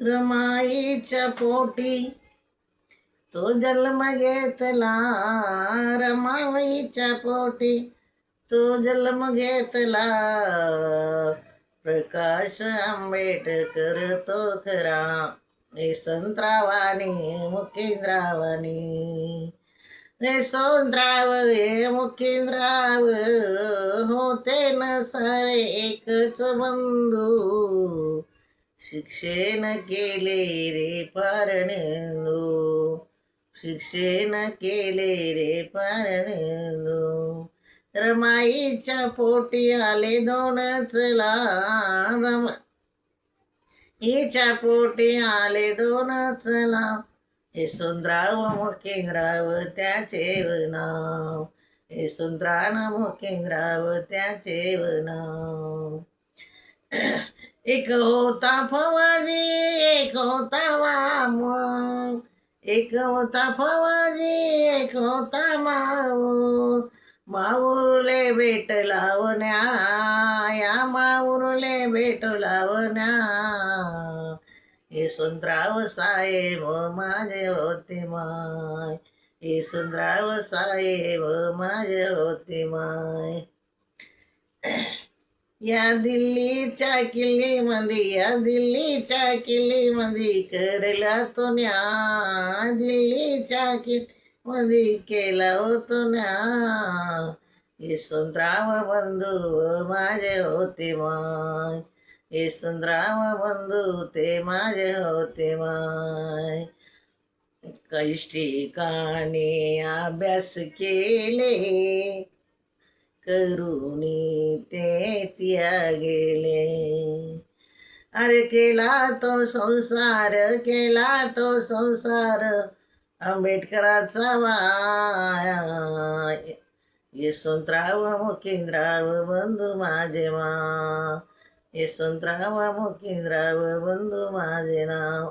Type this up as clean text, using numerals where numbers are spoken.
रमाईच्या पोटी तो जन्म घेतला, रमाईच्या पोटी तो जन्म घेतला. प्रकाश आंबेडकर तो खरा, यशवंतरावानी मुकेंद्रावानी. यशवंतराव हे मुकेंद्रराव होते न सारे एकच बंधू. शिक्षण केले रे पारणेंदू, शिक्षण केले रे पारणेंदू. रमाईच्या पोटी आले दोनच लाल, रमाईच्या पोटी आले दोनच लाल. यशवंतराव मुकेंद्रराव त्याचे नाव, यशवंतराव मुकेंद्रराव त्याचे नाव. एक होता फवाजी, एक होता वामन, एक होता फवाजी, एक होता माऊर. माऊरले भेट लावण्या, या माऊरले भेट लावण्या. यशवंतराव साहेब माझे होते माय, यशवंतराव साहेब माझे होते माय. या दिल्लीच्या किल्लीमध्ये, या दिल्लीच्या किल्लीमध्ये करला तो न्याय, दिल्लीच्या किल्लीमध्ये केला होतो न्याय. यशवंतराव बंधू माझे होते माय, यशवंतराव बंधू ते माझे होते माय. कष्टिकाने अभ्यास केले, करुणी ते त्या गेले. अरे केला तो संसार, केला तो संसार आंबेडकराचा माया. यशवंतराव मुकेंद्रराव बंधू माझे मा, यशवंतराव मुकेंद्रराव बंधू माझे नाव.